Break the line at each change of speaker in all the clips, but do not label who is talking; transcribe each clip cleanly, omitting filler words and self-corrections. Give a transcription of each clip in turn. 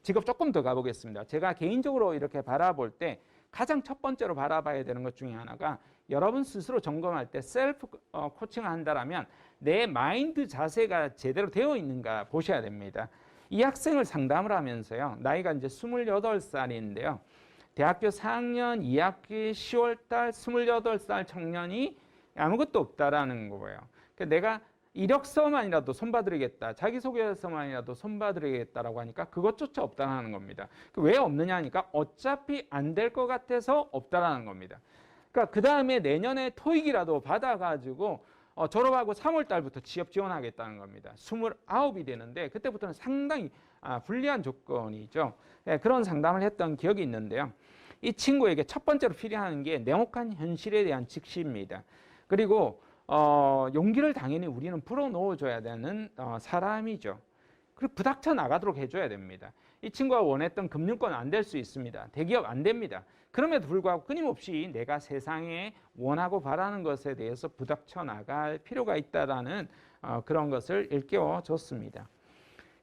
직업 조금 더 가보겠습니다. 제가 개인적으로 이렇게 바라볼 때 가장 첫 번째로 바라봐야 되는 것 중에 하나가 여러분 스스로 점검할 때 셀프 코칭을 한다면 내 마인드 자세가 제대로 되어 있는가 보셔야 됩니다. 이 학생을 상담을 하면서요. 나이가 이제 28살인데요. 대학교 4학년 2학기 10월달 28살 청년이 아무것도 없다라는 거예요. 내가 이력서만이라도 손봐드리겠다, 자기소개서만이라도 손봐드리겠다라고 하니까 그것조차 없다라는 겁니다. 왜 없느냐 하니까 어차피 안 될 것 같아서 없다라는 겁니다. 그러니까 그 다음에 내년에 토익이라도 받아가지고 졸업하고 3월 달부터 취업 지원하겠다는 겁니다. 29이 되는데 그때부터는 상당히 불리한 조건이죠. 네, 그런 상담을 했던 기억이 있는데요. 이 친구에게 첫 번째로 필요한 게 냉혹한 현실에 대한 직시입니다. 그리고 용기를 당연히 우리는 불어넣어줘야 되는 사람이죠. 그리고 부닥쳐 나가도록 해줘야 됩니다. 이 친구가 원했던 금융권 안 될 수 있습니다. 대기업 안 됩니다. 그럼에도 불구하고 끊임없이 내가 세상에 원하고 바라는 것에 대해서 부닥쳐 나갈 필요가 있다라는 그런 것을 일깨워 줬습니다.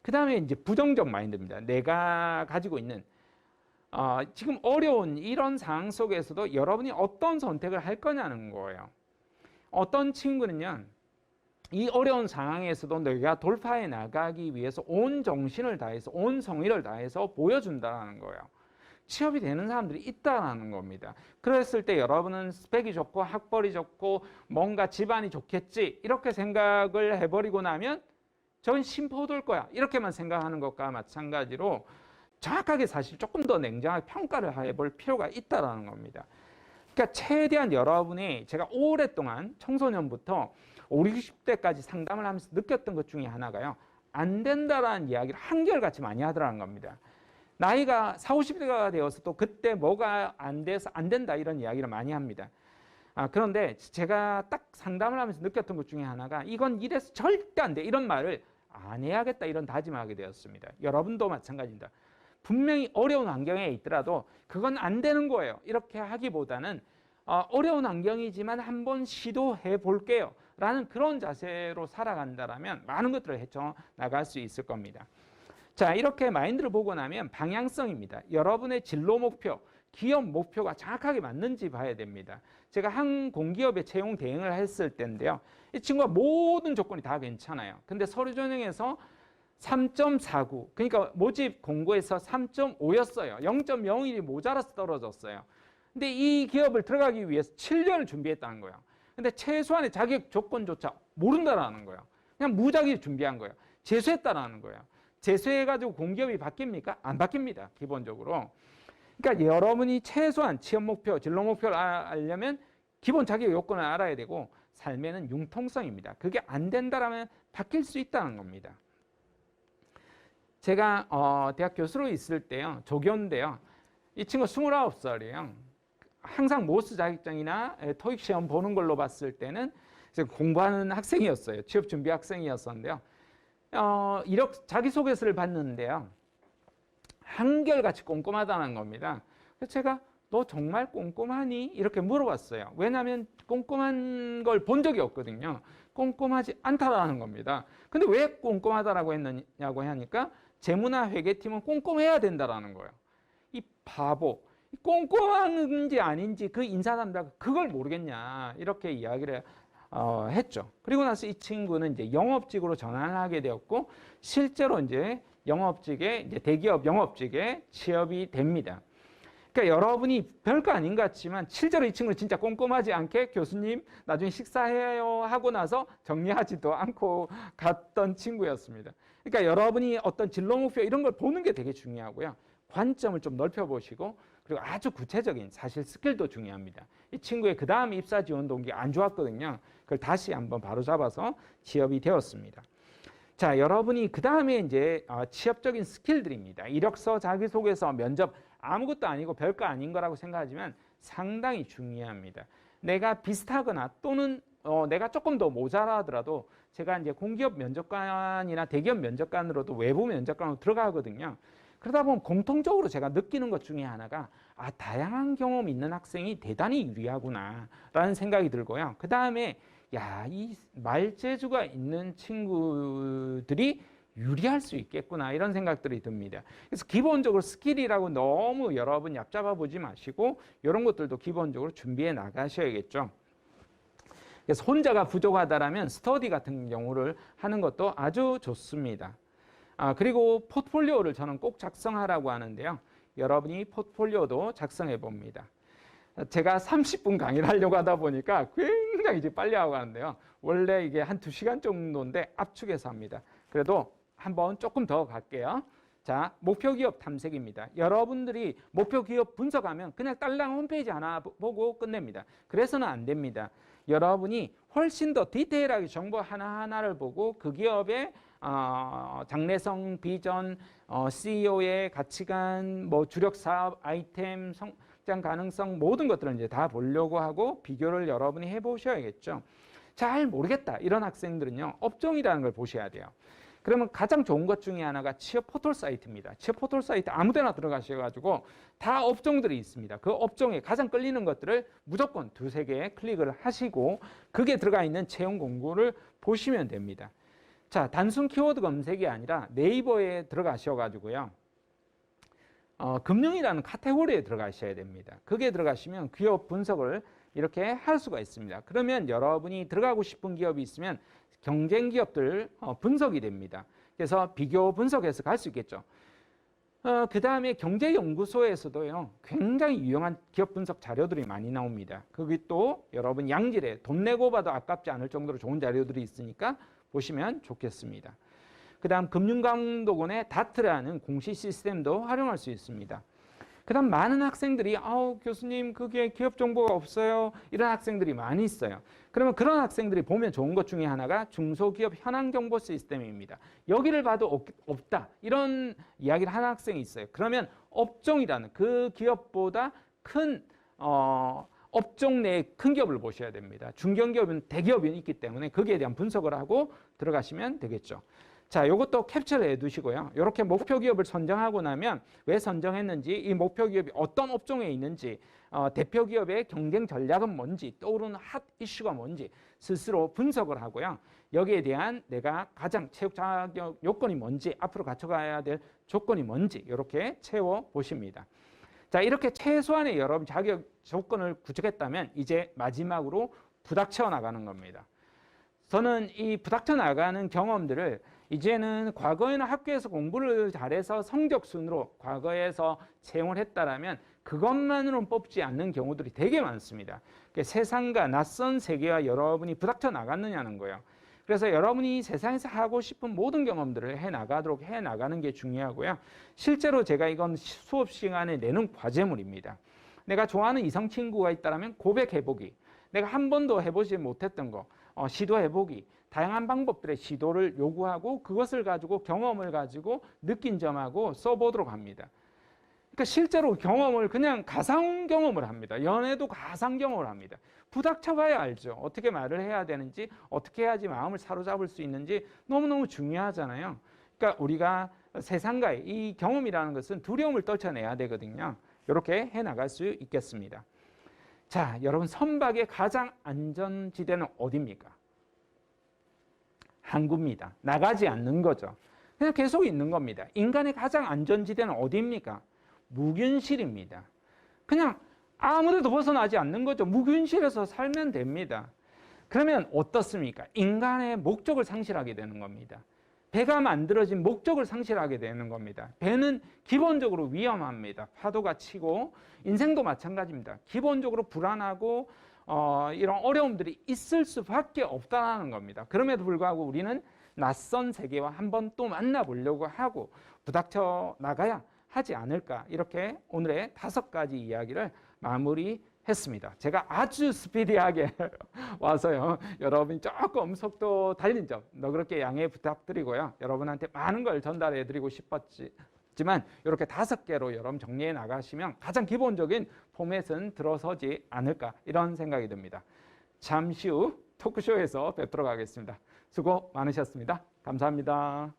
그 다음에 이제 부정적 마인드입니다. 내가 가지고 있는 지금 어려운 이런 상황 속에서도 여러분이 어떤 선택을 할 거냐는 거예요. 어떤 친구는요, 이 어려운 상황에서도 내가 돌파해 나가기 위해서 온 정신을 다해서, 온 성의를 다해서 보여준다는 거예요. 취업이 되는 사람들이 있다는 겁니다. 그랬을 때 여러분은 스펙이 좋고 학벌이 좋고 뭔가 집안이 좋겠지 이렇게 생각을 해버리고 나면 저건 심포도일 거야 이렇게만 생각하는 것과 마찬가지로 정확하게 사실 조금 더 냉정하게 평가를 해볼 필요가 있다는 겁니다. 그러니까 최대한 여러분이 제가 오랫동안 청소년부터 5, 60대까지 상담을 하면서 느꼈던 것 중에 하나가요. 안 된다라는 이야기를 한결같이 많이 하더라는 겁니다. 나이가 40, 50대가 되어서 또 그때 뭐가 안 돼서 안 된다 이런 이야기를 많이 합니다. 그런데 제가 딱 상담을 하면서 느꼈던 것 중에 하나가 이건 이래서 절대 안 돼 이런 말을 안 해야겠다 이런 다짐을 하게 되었습니다. 여러분도 마찬가지입니다. 분명히 어려운 환경에 있더라도 그건 안 되는 거예요. 이렇게 하기보다는 어려운 환경이지만 한번 시도해 볼게요 라는 그런 자세로 살아간다면 많은 것들을 헤쳐나갈 수 있을 겁니다. 자, 이렇게 마인드를 보고 나면 방향성입니다. 여러분의 진로 목표, 기업 목표가 정확하게 맞는지 봐야 됩니다. 제가 한 공기업에 채용 대행을 했을 때인데요. 이 친구가 모든 조건이 다 괜찮아요. 근데 서류 전형에서 3.49, 그러니까 모집 공고에서 3.5였어요. 0.01이 모자라서 떨어졌어요. 근데 이 기업을 들어가기 위해서 7년을 준비했다는 거예요. 근데 최소한의 자격 조건조차 모른다라는 거예요. 그냥 무작위 준비한 거예요. 재수했다라는 거예요. 재수해가지고 공기업이 바뀝니까? 안 바뀝니다. 기본적으로. 그러니까 여러분이 최소한 취업 목표, 진로 목표를 알려면 기본 자격 요건을 알아야 되고 삶에는 융통성입니다. 그게 안 된다라면 바뀔 수 있다는 겁니다. 제가 대학 교수로 있을 때요. 조교인데요. 이 친구 29살이에요. 항상 모스 자격증이나 토익 시험 보는 걸로 봤을 때는 공부하는 학생이었어요. 취업 준비 학생이었었는데요. 이력 자기소개서를 봤는데요. 한결같이 꼼꼼하다는 겁니다. 그래서 제가 너 정말 꼼꼼하니? 이렇게 물어봤어요. 왜냐하면 꼼꼼한 걸 본 적이 없거든요. 꼼꼼하지 않다라는 겁니다. 근데 왜 꼼꼼하다라고 했느냐고 하니까 재무나 회계팀은 꼼꼼해야 된다라는 거예요. 이 바보. 꼼꼼한지 아닌지 그 인사 담당 그걸 모르겠냐 이렇게 이야기를 했죠. 그리고 나서 이 친구는 이제 영업직으로 전환을 하게 되었고 실제로 이제 영업직에 이제 대기업 영업직에 취업이 됩니다. 그러니까 여러분이 별거 아닌 것 같지만 실제로 이 친구는 진짜 꼼꼼하지 않게 교수님 나중에 식사해요 하고 나서 정리하지도 않고 갔던 친구였습니다. 그러니까 여러분이 어떤 진로 목표 이런 걸 보는 게 되게 중요하고요. 관점을 좀 넓혀보시고 그리고 아주 구체적인 사실 스킬도 중요합니다. 이 친구의 그 다음 입사 지원 동기가 안 좋았거든요. 그걸 다시 한번 바로잡아서 취업이 되었습니다. 자, 여러분이 그 다음에 이제 취업적인 스킬들입니다. 이력서, 자기소개서, 면접 아무것도 아니고 별거 아닌 거라고 생각하지만 상당히 중요합니다. 내가 비슷하거나 또는 내가 조금 더 모자라더라도 제가 이제 공기업 면접관이나 대기업 면접관으로도 외부 면접관으로 들어가거든요. 그러다 보면 공통적으로 제가 느끼는 것 중에 하나가 다양한 경험이 있는 학생이 대단히 유리하구나 라는 생각이 들고요. 그 다음에 이 말재주가 있는 친구들이 유리할 수 있겠구나 이런 생각들이 듭니다. 그래서 기본적으로 스킬이라고 너무 여러분 얕잡아 보지 마시고 이런 것들도 기본적으로 준비해 나가셔야겠죠. 그래서 혼자가 부족하다라면 스터디 같은 경우를 하는 것도 아주 좋습니다. 그리고 포트폴리오를 저는 꼭 작성하라고 하는데요. 여러분이 포트폴리오도 작성해 봅니다. 제가 30분 강의를 하려고 하다 보니까 굉장히 이제 빨리 하고 가는데요. 원래 이게 한 2시간 정도인데 압축해서 합니다. 그래도 한번 조금 더 갈게요. 자, 목표 기업 탐색입니다. 여러분들이 목표 기업 분석하면 그냥 딸랑 홈페이지 하나 보고 끝냅니다. 그래서는 안 됩니다. 여러분이 훨씬 더 디테일하게 정보 하나하나를 보고 그 기업의 장래성, 비전, CEO의 가치관, 뭐 주력 사업 아이템, 성장 가능성 모든 것들을 이제 다 보려고 하고 비교를 여러분이 해보셔야겠죠. 잘 모르겠다 이런 학생들은요, 업종이라는 걸 보셔야 돼요. 그러면 가장 좋은 것 중에 하나가 취업 포털 사이트입니다. 취업 포털 사이트 아무데나 들어가셔가지고 다 업종들이 있습니다. 그 업종에 가장 끌리는 것들을 무조건 2-3개 클릭을 하시고 그게 들어가 있는 채용 공고를 보시면 됩니다. 자, 단순 키워드 검색이 아니라 네이버에 들어가셔가지고요. 금융이라는 카테고리에 들어가셔야 됩니다. 거기에 들어가시면 기업 분석을 이렇게 할 수가 있습니다. 그러면 여러분이 들어가고 싶은 기업이 있으면 경쟁 기업들 분석이 됩니다. 그래서 비교 분석해서 갈 수 있겠죠. 그 다음에 경제연구소에서도요, 굉장히 유용한 기업 분석 자료들이 많이 나옵니다. 거기 또 여러분 양질의 돈 내고 봐도 아깝지 않을 정도로 좋은 자료들이 있으니까 보시면 좋겠습니다. 그 다음 금융감독원의 다트라는 공시 시스템도 활용할 수 있습니다. 그 다음 많은 학생들이 교수님 그게 기업 정보가 없어요. 이런 학생들이 많이 있어요. 그러면 그런 학생들이 보면 좋은 것 중에 하나가 중소기업 현황정보 시스템입니다. 여기를 봐도 없다. 이런 이야기를 하는 학생이 있어요. 그러면 업종이라는 그 기업보다 큰 업종 내의 큰 기업을 보셔야 됩니다. 중견기업은 대기업이 있기 때문에 거기에 대한 분석을 하고 들어가시면 되겠죠. 자, 이것도 캡처를 해두시고요. 이렇게 목표 기업을 선정하고 나면 왜 선정했는지, 이 목표 기업이 어떤 업종에 있는지, 대표 기업의 경쟁 전략은 뭔지, 떠오르는 핫 이슈가 뭔지 스스로 분석을 하고요. 여기에 대한 내가 가장 체육 자격 요건이 뭔지, 앞으로 갖춰가야 될 조건이 뭔지 이렇게 채워보십니다. 자, 이렇게 최소한의 여러분 자격 조건을 구축했다면 이제 마지막으로 부닥쳐 나가는 겁니다. 저는 이 부닥쳐 나가는 경험들을 이제는 과거에는 학교에서 공부를 잘해서 성적 순으로 과거에서 채용을 했다라면 그것만으로는 뽑지 않는 경우들이 되게 많습니다. 세상과 낯선 세계와 여러분이 부닥쳐 나갔느냐는 거예요. 그래서 여러분이 세상에서 하고 싶은 모든 경험들을 해나가도록 해나가는 게 중요하고요. 실제로 제가 이건 수업 시간에 내는 과제물입니다. 내가 좋아하는 이성 친구가 있다면 고백해보기, 내가 한 번도 해보지 못했던 거 시도해보기, 다양한 방법들의 시도를 요구하고 그것을 가지고 경험을 가지고 느낀 점하고 써보도록 합니다. 그러니까 실제로 경험을 그냥 가상 경험을 합니다. 연애도 가상 경험을 합니다. 부닥쳐봐야 알죠. 어떻게 말을 해야 되는지, 어떻게 해야지 마음을 사로잡을 수 있는지 너무너무 중요하잖아요. 그러니까 우리가 세상과의 이 경험이라는 것은 두려움을 떨쳐내야 되거든요. 이렇게 해나갈 수 있겠습니다. 자, 여러분 선박의 가장 안전지대는 어디입니까? 항구입니다. 나가지 않는 거죠. 그냥 계속 있는 겁니다. 인간의 가장 안전지대는 어디입니까? 무균실입니다. 그냥 아무데도 벗어나지 않는 거죠. 무균실에서 살면 됩니다. 그러면 어떻습니까? 인간의 목적을 상실하게 되는 겁니다. 배가 만들어진 목적을 상실하게 되는 겁니다. 배는 기본적으로 위험합니다. 파도가 치고 인생도 마찬가지입니다. 기본적으로 불안하고 이런 어려움들이 있을 수밖에 없다는 겁니다. 그럼에도 불구하고 우리는 낯선 세계와 한번 또 만나보려고 하고 부닥쳐 나가야 하지 않을까, 이렇게 오늘의 5가지 이야기를 마무리했습니다. 제가 아주 스피디하게 와서요, 여러분이 조금 속도 달린 점 너그럽게 양해 부탁드리고요. 여러분한테 많은 걸 전달해 드리고 싶었지만 이렇게 5개로 여러분 정리해 나가시면 가장 기본적인 포맷은 들어서지 않을까, 이런 생각이 듭니다. 잠시 후 토크쇼에서 뵙도록 하겠습니다. 수고 많으셨습니다. 감사합니다.